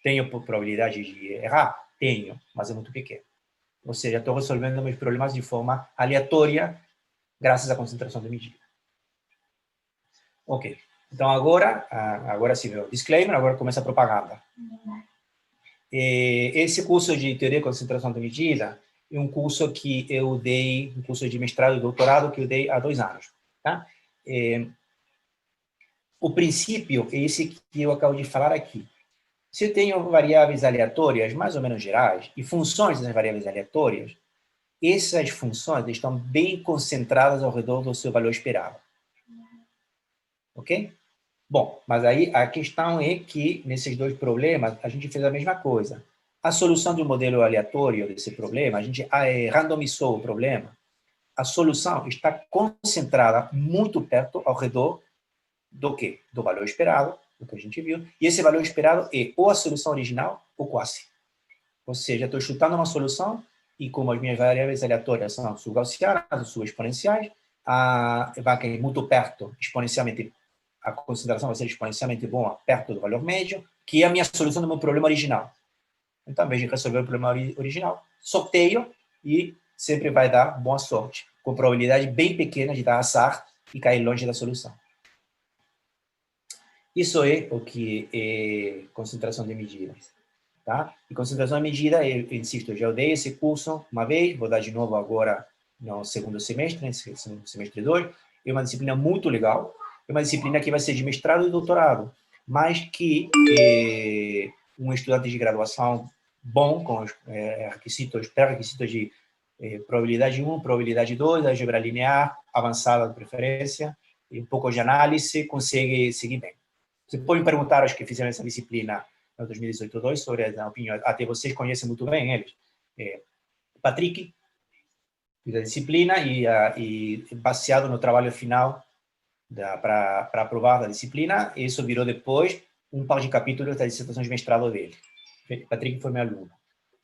Speaker 2: Tenho probabilidade de errar? Tenho, mas é muito pequeno. Ou seja, estou resolvendo meus problemas de forma aleatória, graças à concentração de medida. Ok. Então, agora sim, meu disclaimer, agora começa a propaganda. Esse curso de Teoria e Concentração de Medida é um curso que eu dei, um curso de mestrado e doutorado que eu dei há 2 anos. Tá? O princípio é esse que eu acabo de falar aqui. Se eu tenho variáveis aleatórias, mais ou menos gerais, e funções das variáveis aleatórias, essas funções estão bem concentradas ao redor do seu valor esperado. Ok? Bom, mas aí a questão é que, nesses 2 problemas, a gente fez a mesma coisa. A solução de um modelo aleatório desse problema, a gente randomizou o problema, a solução está concentrada muito perto ao redor do quê? Do valor esperado, do que a gente viu, e esse valor esperado é ou a solução original ou quase. Ou seja, estou chutando uma solução e como as minhas variáveis aleatórias são subgaussianas, subexponenciais, vai cair muito perto, exponencialmente, a consideração vai ser exponencialmente boa, perto do valor médio, que é a minha solução do meu problema original. Então, ao invés de resolver o problema original, sorteio e sempre vai dar boa sorte, com probabilidade bem pequena de dar azar e cair longe da solução. Isso é o que é concentração de medidas. Tá? E concentração de medida, eu insisto, eu já dei esse curso uma vez, vou dar de novo agora no segundo semestre, no semestre 2. É uma disciplina muito legal, é uma disciplina que vai ser de mestrado e doutorado, mas que um estudante de graduação bom, com os pré-requisitos de probabilidade 1, probabilidade 2, álgebra linear, avançada de preferência, e um pouco de análise, consegue seguir bem. Você pode me perguntar aos que fizeram essa disciplina no 2018-2 sobre a opinião, até vocês conhecem muito bem eles. Patrick, da disciplina, e baseado no trabalho final para aprovar da disciplina, isso virou depois um par de capítulos das dissertações de mestrado dele. Patrick foi meu aluno.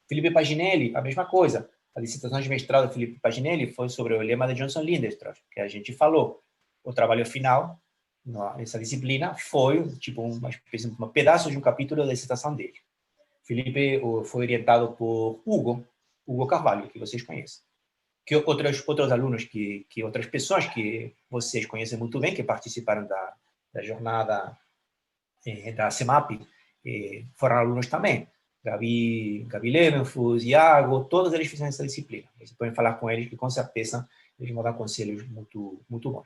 Speaker 2: Felipe Paginelli, a mesma coisa. A dissertação de mestrado do Felipe Paginelli foi sobre o lema de Johnson-Lindeström, que a gente falou. O trabalho final nessa disciplina foi tipo um pedaço de um capítulo da dissertação dele. Felipe foi orientado por Hugo Carvalho, que vocês conhecem. Que outros alunos, que outras pessoas que vocês conhecem muito bem, que participaram da jornada da CEMAP, foram alunos também. Gabi Levenfus, Iago, todos eles fizeram essa disciplina. Vocês podem falar com eles que, com certeza, eles vão dar conselhos muito, muito bons.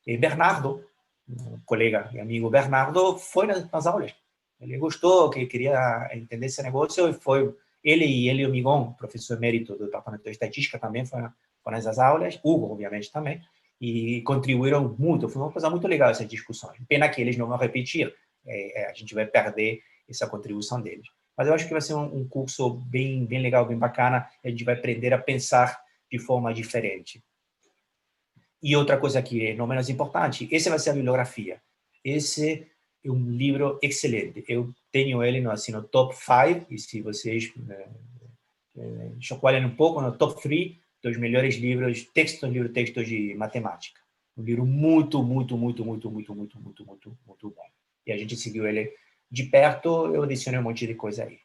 Speaker 2: Bernardo, um colega e amigo Bernardo, foi nas aulas. Ele gostou, que queria entender esse negócio, e foi ele e o Migon, professor emérito do Departamento de Estatística, também foram nessas aulas, Hugo, obviamente, também, e contribuíram muito. Foi uma coisa muito legal essas discussões. Pena que eles não vão repetir, a gente vai perder essa contribuição deles. Mas eu acho que vai ser um curso bem, bem legal, bem bacana, a gente vai aprender a pensar de forma diferente. E outra coisa que é não menos importante, essa vai ser a bibliografia. Esse é um livro excelente. Eu tenho ele no top 5, e se vocês chacoalhem um pouco, no top 3 dos melhores livros, textos de matemática. Um livro muito, muito, muito, muito, muito, muito, muito, muito, muito bom. E a gente seguiu ele de perto, eu adicionei um monte de coisa aí.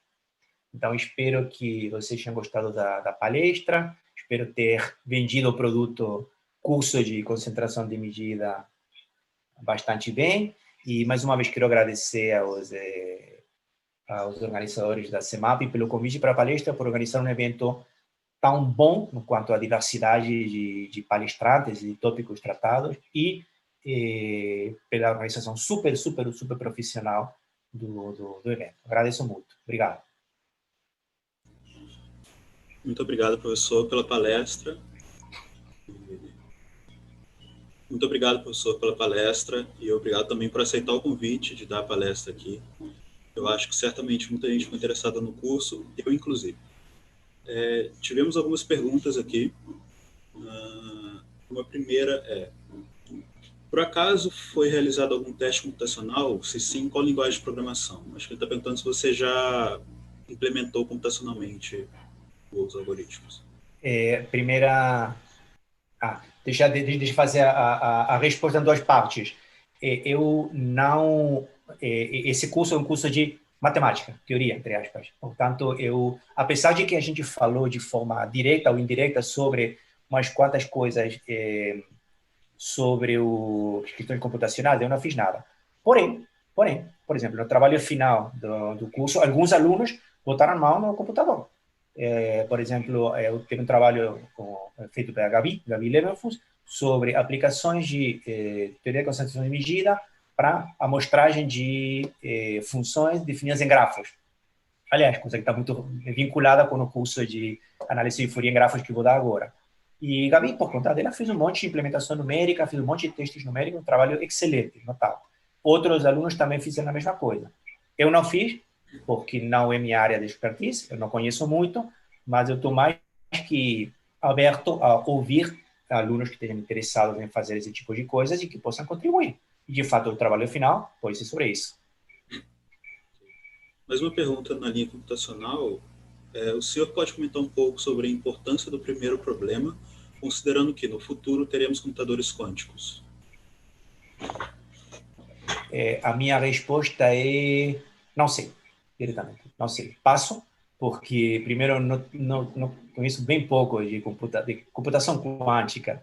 Speaker 2: Então, espero que vocês tenham gostado da palestra, espero ter vendido o produto curso de concentração de medida bastante bem, e mais uma vez quero agradecer aos organizadores da CEMAP pelo convite para a palestra, por organizar um evento tão bom quanto à diversidade de palestrantes e tópicos tratados, e pela organização super, super, super profissional do evento. Agradeço muito. Obrigado.
Speaker 1: Muito obrigado, professor, pela palestra. Muito obrigado, professor, pela palestra, e obrigado também por aceitar o convite de dar a palestra aqui. Eu acho que certamente muita gente foi interessada no curso, eu inclusive. Tivemos algumas perguntas aqui. Uma primeira é: por acaso foi realizado algum teste computacional? Se sim, qual linguagem de programação? Acho que ele está perguntando se você já implementou computacionalmente os algoritmos.
Speaker 2: Deixa eu fazer a resposta em 2 partes. Eu não... Esse curso é um curso de matemática, teoria, entre aspas. Portanto, apesar de que a gente falou de forma direta ou indireta sobre umas quantas coisas sobre as questões computacionais, eu não fiz nada. Por exemplo, no trabalho final do curso, alguns alunos botaram a mão no computador. Por exemplo, eu tive um trabalho feito pela Gabi Levenfuss, sobre aplicações de teoria de concentração de medida para a amostragem de funções definidas em grafos. Aliás, coisa que está muito vinculada com o curso de análise de Fourier em grafos que vou dar agora. E Gabi, por conta dela, fez um monte de implementação numérica, fez um monte de testes numéricos, um trabalho excelente, notável. Outros alunos também fizeram a mesma coisa. Eu não fiz, porque não é minha área de expertise, eu não conheço muito, mas eu estou mais que aberto a ouvir alunos que estejam interessados em fazer esse tipo de coisas e que possam contribuir. E, de fato, o trabalho final pode ser sobre isso.
Speaker 1: Mais uma pergunta na linha computacional. O senhor pode comentar um pouco sobre a importância do primeiro problema, considerando que no futuro teremos computadores quânticos?
Speaker 2: A minha resposta é não sei, diretamente. Não sei. Passo, porque, primeiro, não conheço bem pouco de computação quântica.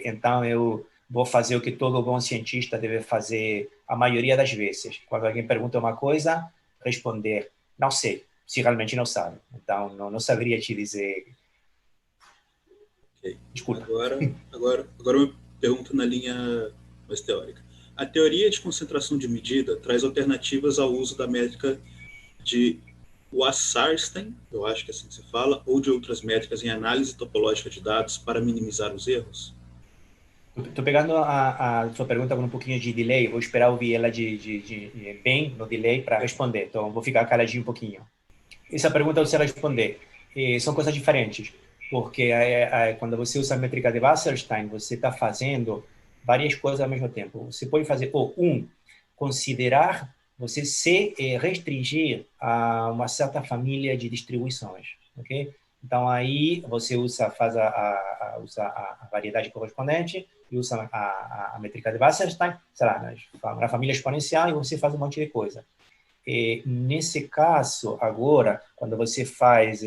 Speaker 2: Então, eu vou fazer o que todo bom cientista deve fazer a maioria das vezes. Quando alguém pergunta uma coisa, responder, não sei, se realmente não sabe. Então, não saberia te dizer.
Speaker 1: Okay.
Speaker 2: Desculpa.
Speaker 1: Agora uma pergunta na linha mais teórica. A teoria de concentração de medida traz alternativas ao uso da métrica de Wasserstein, eu acho que é assim que se fala, ou de outras métricas em análise topológica de dados para minimizar os erros?
Speaker 2: Estou pegando a sua pergunta com um pouquinho de delay, vou esperar ouvir ela bem no delay para responder, então vou ficar caladinho um pouquinho. Essa pergunta você responder, são coisas diferentes, porque quando você usa a métrica de Wasserstein, você está fazendo várias coisas ao mesmo tempo. Você pode fazer, considerar, você se restringir a uma certa família de distribuições, ok? Então, aí você faz a variedade correspondente e usa a métrica de Wasserstein, sei lá, na família exponencial, e você faz um monte de coisa. Nesse caso, agora, quando você faz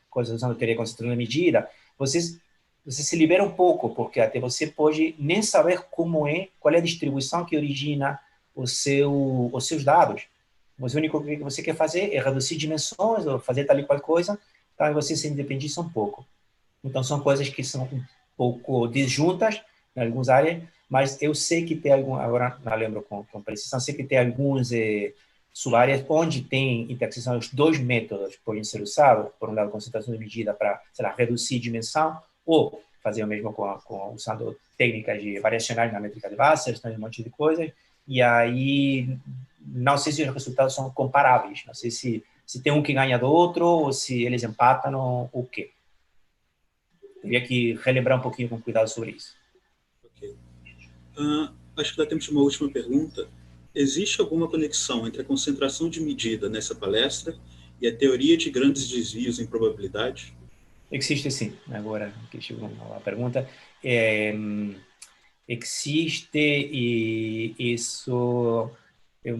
Speaker 2: coisas usando teoria de concentração de medida, você se libera um pouco, porque até você pode nem saber qual é a distribuição que origina os seus dados. Mas o único que você quer fazer é reduzir dimensões ou fazer tal e qual coisa, então você se independiza um pouco. Então, são coisas que são um pouco disjuntas em algumas áreas, mas eu sei que tem agora não lembro com precisão, sei que tem alguns subáreas onde tem interseção, os dois métodos podem ser usados, por um lado, concentração de medida para, sei lá, reduzir dimensão, ou fazer o mesmo usando técnicas de variacionais na métrica de Wasserstein, um monte de coisas, e aí não sei se os resultados são comparáveis, não sei se tem um que ganha do outro, ou se eles empatam, ou o quê. Teria que relembrar um pouquinho com cuidado sobre isso.
Speaker 1: Ok. Acho que dá tempo de uma última pergunta. Existe alguma conexão entre a concentração de medida nessa palestra e a teoria de grandes desvios em probabilidade?
Speaker 2: Existe sim. Agora que chegou a pergunta, existe, e isso é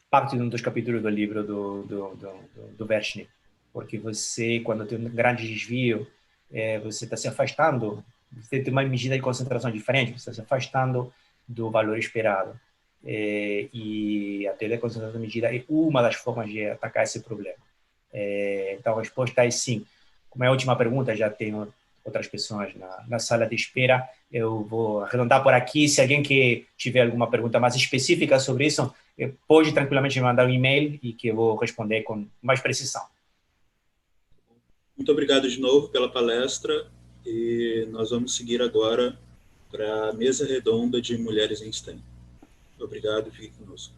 Speaker 2: parte de um dos capítulos do livro do Vershny, porque você, quando tem um grande desvio, você está se afastando, você tem uma medida de concentração diferente, você está se afastando do valor esperado. E a teoria de concentração de medida é uma das formas de atacar esse problema. Então, a resposta é sim. Como é a última pergunta, já tenho outras pessoas na sala de espera. Eu vou arredondar por aqui. Se alguém que tiver alguma pergunta mais específica sobre isso, pode tranquilamente me mandar um e-mail e que eu vou responder com mais precisão.
Speaker 1: Muito obrigado de novo pela palestra e nós vamos seguir agora para a mesa redonda de Mulheres em STEM. Obrigado e fique conosco.